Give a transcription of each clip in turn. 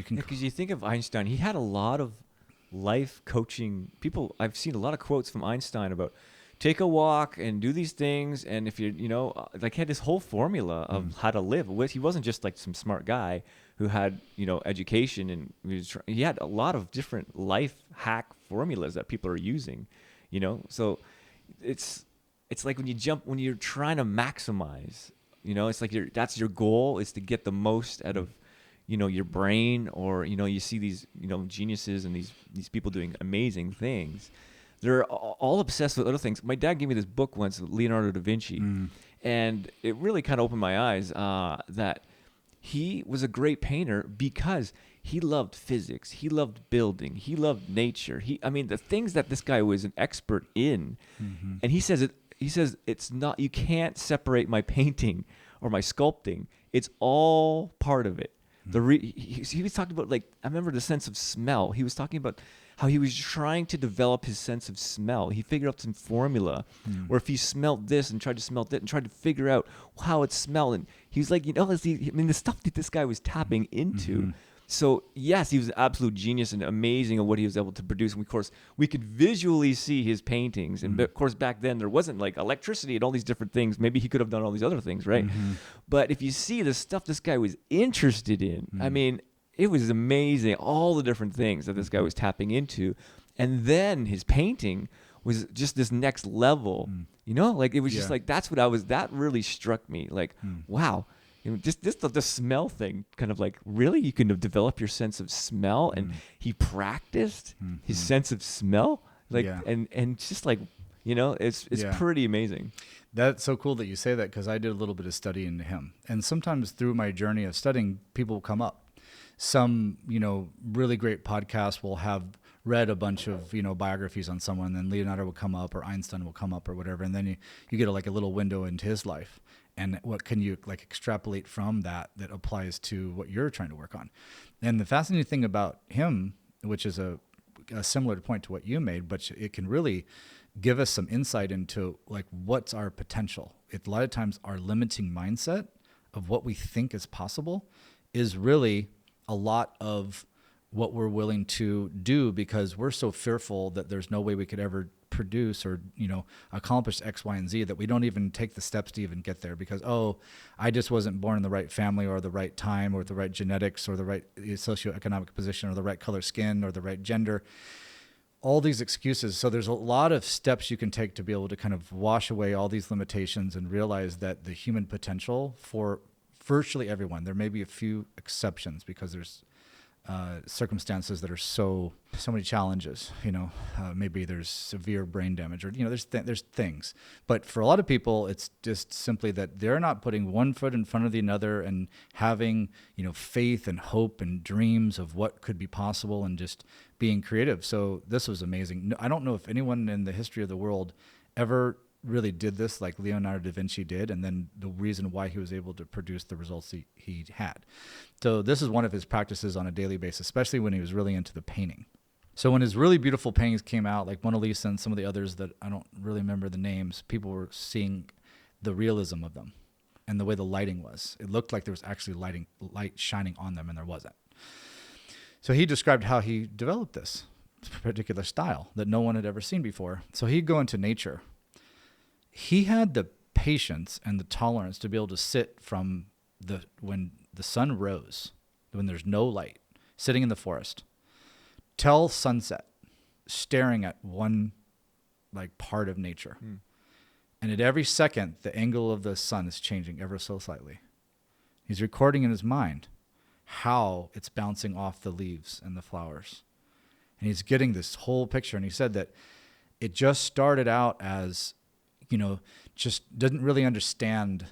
You can Because you think of Einstein, he had a lot of life coaching people. I've seen a lot of quotes from Einstein about take a walk and do these things. And if you know, like he had this whole formula of how to live. He wasn't just like some smart guy who had, education, and he had a lot of different life hack formulas that people are using, So it's like when you're trying to maximize, it's like that's your goal, is to get the most out of, your brain, or, you see these, geniuses and these people doing amazing things. They're all obsessed with other things. My dad gave me this book once, Leonardo da Vinci, and it really kind of opened my eyes that he was a great painter because he loved physics, he loved building, he loved nature. The things that this guy was an expert in, and he says it's not, you can't separate my painting or my sculpting. It's all part of it. He was talking about, like, I remember the sense of smell. He was talking about how he was trying to develop his sense of smell. He figured out some formula where if he smelled this and tried to smell that and tried to figure out how it smelled, and he was like, the stuff that this guy was tapping into. So yes, he was an absolute genius and amazing at what he was able to produce. And of course, we could visually see his paintings. And of course, back then there wasn't like electricity and all these different things. Maybe he could have done all these other things, right? But if you see the stuff this guy was interested in, it was amazing, all the different things that this guy was tapping into. And then his painting was just this next level, like it was just like, that really struck me. Like, wow. Just the smell thing, kind of like, really, you can develop your sense of smell, and he practiced his sense of smell, like, and just like, it's pretty amazing. That's so cool that you say that, because I did a little bit of study into him, and sometimes through my journey of studying, people will come up. Some, really great podcasts will have read a bunch of, biographies on someone, and then Leonardo will come up, or Einstein will come up, or whatever, and then you get a little window into his life. And what can you extrapolate from that applies to what you're trying to work on? And the fascinating thing about him, which is a similar point to what you made, but it can really give us some insight into what's our potential. A lot of times our limiting mindset of what we think is possible is really a lot of what we're willing to do, because we're so fearful that there's no way we could ever produce or accomplish X, Y, and Z, that we don't even take the steps to even get there, because I just wasn't born in the right family, or the right time, or the right genetics, or the right socioeconomic position, or the right color skin, or the right gender. All these excuses. So there's a lot of steps you can take to be able to kind of wash away all these limitations and realize that the human potential for virtually everyone, there may be a few exceptions because there's circumstances that are so many challenges, maybe there's severe brain damage, or there's things, but for a lot of people it's just simply that they're not putting one foot in front of the other and having faith and hope and dreams of what could be possible, and just being creative. So this was amazing. I don't know if anyone in the history of the world ever really did this like Leonardo da Vinci did, and then the reason why he was able to produce the results he had. So this is one of his practices on a daily basis, especially when he was really into the painting. So when his really beautiful paintings came out, like Mona Lisa and some of the others that I don't really remember the names, people were seeing the realism of them and the way the lighting was. It looked like there was actually light shining on them, and there wasn't. So he described how he developed this particular style that no one had ever seen before. So he'd go into nature. He had the patience and the tolerance to be able to sit from when the sun rose, when there's no light, sitting in the forest, till sunset, staring at one part of nature. And at every second, the angle of the sun is changing ever so slightly. He's recording in his mind how it's bouncing off the leaves and the flowers. And he's getting this whole picture. And he said that it just started out as, just didn't really understand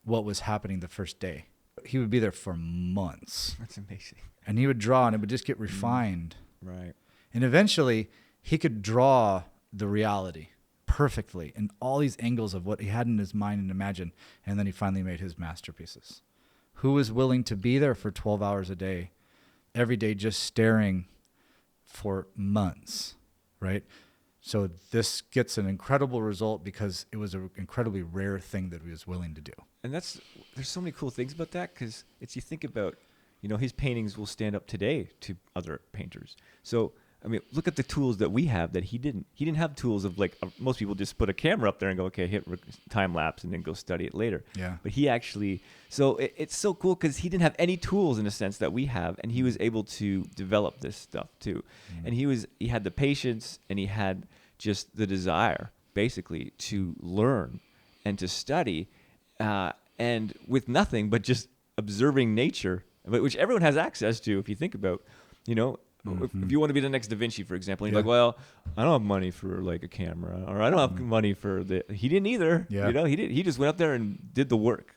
what was happening the first day. He would be there for months. That's amazing. And he would draw, and it would just get refined. Right. And eventually, he could draw the reality perfectly in all these angles of what he had in his mind and imagined. And then he finally made his masterpieces. Who was willing to be there for 12 hours a day, every day, just staring for months, right? So this gets an incredible result because it was an incredibly rare thing that he was willing to do. And there's so many cool things about that, because you think about, his paintings will stand up today to other painters. So, I mean, look at the tools that we have that he didn't. He didn't have tools of like most people just put a camera up there and go, okay, hit time lapse and then go study it later. Yeah. But he actually, so it's so cool because he didn't have any tools in a sense that we have, and he was able to develop this stuff too. And he had the patience, and he had just the desire basically to learn and to study, and with nothing but just observing nature, which everyone has access to if you think about, if you want to be the next Da Vinci, for example, and you're like, well, I don't have money for like a camera, or I don't have money for the. He didn't either. Yeah. He just went up there and did the work.